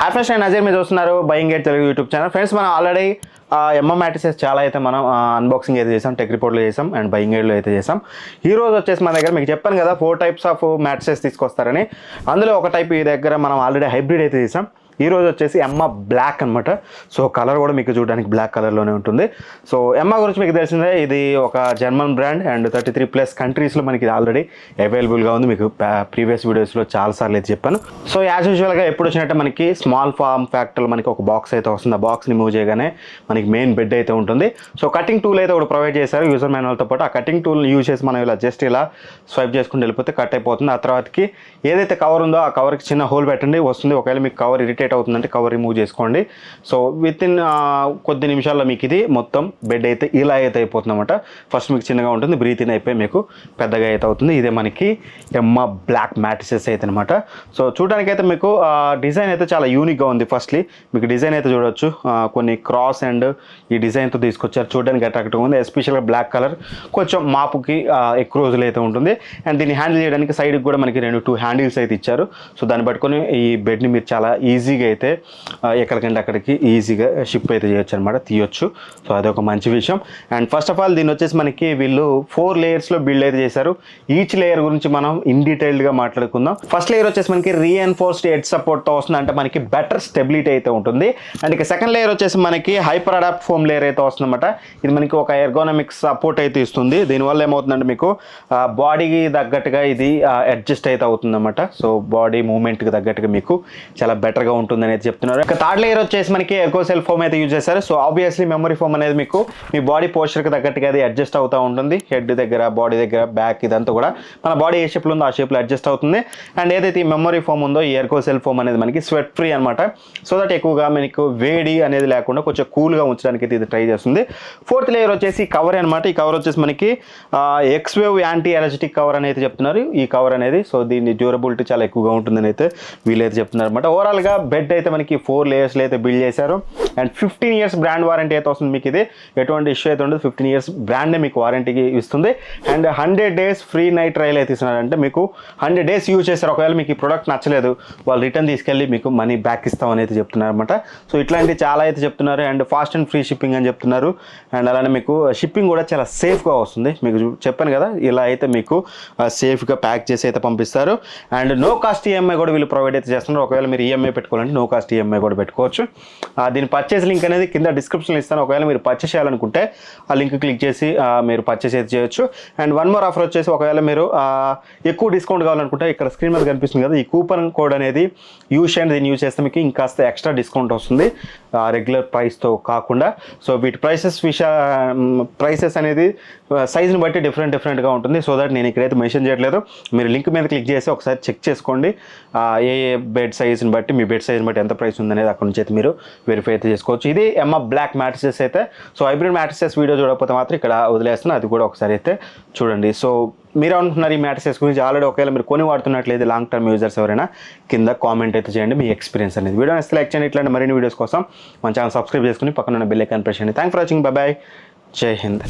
Hi friends, నేను అజయ్. మీరు చూస్తున్నారు buying gate Telugu YouTube channel. Friends, మనం ఆల్రెడీ ఎంఎం మ్యాట్రిసెస్ చాలా అయితే మనం అన్బాక్సింగ్ అయితే చేసాం, టెక్ రిపోర్ట్లో చేసాం అండ్ బయింగ్ గేట్లో అయితే చేసాం. ఈ రోజు వచ్చేసి మన దగ్గర మీకు చెప్పాను కదా 4 టైప్స్ ఆఫ్ మ్యాట్రిసెస్ తీసుకొస్తారని. అందులో ఒక టైప్ ఈ దగ్గర మనం ఆల్రెడీ హైబ్రిడ్ అయితే చేసాం. ఈ రోజు వచ్చేసి ఎమ్మా బ్లాక్ అనమాట. సో కలర్ కూడా మీకు చూడడానికి బ్లాక్ కలర్లోనే ఉంటుంది. సో ఎమ్మా గురించి మీకు తెలిసిందే, ఇది ఒక జర్మన్ బ్రాండ్ అండ్ 33+ కంట్రీస్లో మనకి ఇది ఆల్రెడీ అవైలబుల్గా ఉంది. మీకు ప్రీవియస్ వీడియోస్లో చాలాసార్లు అయితే చెప్పాను. సో యాజ్ యూజువల్గా ఎప్పుడు వచ్చినట్టే మనకి స్మాల్ ఫార్మ్ ఫ్యాక్టర్లో మనకి ఒక బాక్స్ అయితే వస్తుంది. ఆ బాక్స్ని మూవ్ చేయగానే మనకి మెయిన్ బెడ్ అయితే ఉంటుంది. సో కటింగ్ టూల్ అయితే ఒకటి ప్రొవైడ్ చేశారు యూజర్ మాన్యువల్తో పాటు. ఆ కటింగ్ టూల్ని యూజ్ చేసి మనం ఇలా జస్ట్ ఇలా స్వైప్ చేసుకుని వెళ్ళిపోతే కట్ అయిపోతుంది. ఆ తర్వాతకి ఏదైతే కవర్ ఉందో ఆ కవర్కి చిన్న హోల్ పెట్టండి, వస్తుంది. ఒకవేళ మీకు కవర్ ఇరిటేట్ అవుతుందంటే కవర్ రిమూవ్ చేసుకోండి. సో విత్ ఇన్ కొద్ది నిమిషాల్లో మీకు ఇది మొత్తం బెడ్ అయితే ఇలా అయితే అయిపోతుంది అనమాట. ఫస్ట్ మీకు చిన్నగా ఉంటుంది, బ్రీత్ ఇన్ అయిపోయి మీకు పెద్దగా అయితే అవుతుంది. ఇదే మనకి ఎమ్మా బ్లాక్ మ్యాట్రిసెస్ అయితే అనమాట. సో చూడడానికి అయితే మీకు డిజైన్ అయితే చాలా యూనిక్గా ఉంది. ఫస్ట్లీ మీకు డిజైన్ అయితే చూడవచ్చు, కొన్ని క్రాస్ అండ్ ఈ డిజైన్తో తీసుకొచ్చారు. చూడడానికి అట్రాక్టివ్గా ఉంది. ఎస్పెషల్గా బ్లాక్ కలర్ కొంచెం మాపుకి ఎక్కువ రోజులు అయితే ఉంటుంది. అండ్ దీన్ని హ్యాండిల్ చేయడానికి సైడ్కి కూడా మనకి 2 హ్యాండిల్స్ అయితే ఇచ్చారు. సో దాన్ని పట్టుకొని ఈ బెడ్ని మీరు చాలా ఈజీగా అయితే ఎక్కడికంటే అక్కడికి ఈజీగా షిప్ అయితే చేయొచ్చు అనమాట, తీయొచ్చు. సో అదొక మంచి విషయం. అండ్ ఫస్ట్ ఆఫ్ ఆల్ దీన్ని వచ్చేసి మనకి వీళ్ళు 4 లేయర్స్లో బిల్డ్ అయితే చేశారు. ఈచ్ లేయర్ గురించి మనం ఇన్ డీటెయిల్డ్గా మాట్లాడుకుందాం. ఫస్ట్ లేయర్ వచ్చేసి మనకి రీఎన్ఫోర్స్డ్ ఎడ్జ్ సపోర్ట్తో వస్తుంది, అంటే మనకి బెటర్ స్టెబిలిటీ అయితే ఉంటుంది. అండ్ ఇక సెకండ్ లేయర్ వచ్చేసి మనకి హైపర్ అడాప్ట్ ఫోమ్ లేయర్ అయితే వస్తుంది అనమాట. ఇది మనకి ఒక ఎర్గోనమిక్ సపోర్ట్ అయితే ఇస్తుంది. దీనివల్ల ఏమవుతుందంటే మీకు బాడీకి తగ్గట్టుగా ఇది అడ్జస్ట్ అయితే అవుతుంది అనమాట. సో బాడీ మూవ్మెంట్కి తగ్గట్టుగా మీకు చాలా బెటర్గా ఉంటుంది అనేది చెప్తున్నారు. ఇక థర్డ్ లేయర్ వచ్చేసి మనకి ఎర్గోసెల్ ఫోమ్ అయితే యూజ్ చేశారు. సో ఆబ్వియస్లీ మెమరీ ఫోమ్ అనేది మీకు మీ బాడీ పోస్చర్కి తగ్గట్టుగా అది అడ్జస్ట్ అవుతూ ఉంటుంది. హెడ్ దగ్గర, బాడీ దగ్గర, బ్యాక్ ఇదంతా కూడా మన బాడీ ఏ షేప్లో ఉందో ఆ షేప్లో అడ్జస్ట్ అవుతుంది. అండ్ ఏదైతే ఈ మెమరీ ఫోమ్ ఉందో ఈ ఎర్గోసెల్ ఫోమ్ అనేది మనకి స్వెట్ ఫ్రీ అనమాట. సో దట్ ఎక్కువగా మీకు వేడి అనేది లేకుండా కొంచెం కూల్గా ఉంచడానికి అయితే ఇది ట్రై చేస్తుంది. ఫోర్త్ లేయర్ వచ్చేసి కవర్ అనమాట. ఈ కవర్ వచ్చేసి మనకి ఎక్స్వేవ్ యాంటీ ఎలర్జెటిక్ కవర్ అని అయితే చెప్తున్నారు ఈ కవర్ అనేది. సో దీని డ్యూరబిలిటీ చాలా ఎక్కువగా ఉంటుందని అయితే వీళ్ళైతే చెప్తున్నారు అనమాట. ఓవరాల్గా బెడ్ అయితే మనకి 4 లేయర్స్లో అయితే బిల్డ్ చేశారు. అండ్ 15 years బ్రాండ్ వారంటీ అయితే వస్తుంది. మీకు ఇది ఎటువంటి ఇష్యూ అయితే ఉండదు. 15 years బ్రాండే మీకు వారంటీకి ఇస్తుంది. And 100 days free night trial అయితే ఇస్తున్నారు. అంటే మీకు 100 days యూజ్ చేస్తారు. ఒకవేళ మీకు ఈ ప్రోడక్ట్ నచ్చలేదు, వాళ్ళు రిటర్న్ తీసుకెళ్ళి మీకు మనీ బ్యాక్ ఇస్తామని అయితే చెప్తున్నారు అనమాట. సో ఇట్లాంటివి చాలా అయితే చెప్తున్నారు. And fast and free shipping అని చెప్తున్నారు. అండ్ అలానే మీకు షిప్పింగ్ కూడా చాలా సేఫ్గా వస్తుంది. మీకు చెప్పాను కదా, ఇలా అయితే మీకు సేఫ్గా ప్యాక్ చేసి అయితే పంపిస్తారు. అండ్ నో కాస్ట్ ఈఎంఐ కూడా వీళ్ళు ప్రొవైడ్ అయితే చేస్తున్నారు. ఒకవేళ మీరు ఈఎంఐ పెట్టుకోవాలంటే నో కాస్ట్ ఈఎంఐ కూడా పెట్టుకోవచ్చు. దీని పర్చేస్ లింక్ అనేది కింద డిస్క్రిప్షన్లో ఇస్తాను. ఒకవేళ మీరు పర్చేస్ చేయాలనుకుంటే ఆ లింక్ క్లిక్ చేసి మీరు పర్చేస్ అయితే చేయొచ్చు. అండ్ వన్ మోర్ ఆఫర్ వచ్చేసి, ఒకవేళ మీరు ఎక్కువ డిస్కౌంట్ కావాలనుకుంటే ఇక్కడ స్క్రీన్ మీద కనిపిస్తుంది కదా, ఈ కూపన్ కోడ్ అనేది యూజ్ చేయండి. దీన్ని యూజ్ చేస్తే మీకు ఇంకాస్త ఎక్స్ట్రా డిస్కౌంట్ వస్తుంది రెగ్యులర్ ప్రైస్తో కాకుండా. సో వీటి ప్రైసెస్ అనేది సైజుని బట్టి డిఫరెంట్గా ఉంటుంది. సో దట్ నేను ఇక్కడైతే మెన్షన్ చేయట్లేదు. మీరు లింక్ మీద క్లిక్ చేసి ఒకసారి చెక్ చేసుకోండి. ఏ బెడ్ సైజుని బట్టి, మీ బెడ్ సైజుని బట్టి ఎంత ప్రైస్ ఉందనేది అక్కడ నుంచి అయితే మీరు వెరిఫై అయితే చేసుకోవచ్చు. ఇది ఎమ్మా బ్లాక్ మ్యాట్రిసెస్ అయితే. సో హైబ్రిడ్ మ్యాట్రిసెస్ వీడియో చూడకపోతే మాత్రం ఇక్కడ వదిలేస్తున్నా, అది కూడా ఒకసారి అయితే చూడండి. సో మీరు అనుకుంటున్నారు ఈ మ్యాట్రిసెస్ గురించి ఆల్రెడీ ఒకవేళ మీరు కొని వాడుతున్నట్లయితే లాంగ్ టర్మ్ యూజర్స్ ఎవరైనా కింద కామెంట్ అయితే చేయండి మీ ఎక్స్పీరియన్స్ అనేది. వీడియో నచ్చితే లైక్ చేయండి. ఇట్లాంటి మరిన్ని వీడియోస్ కోసం మన ఛానల్ సబ్స్క్రైబ్ చేసుకుని పక్కన ఉన్న బెల్ ఐకాన్ ప్రెస్ చేయండి. Thank for watching. By by. జై హింద్.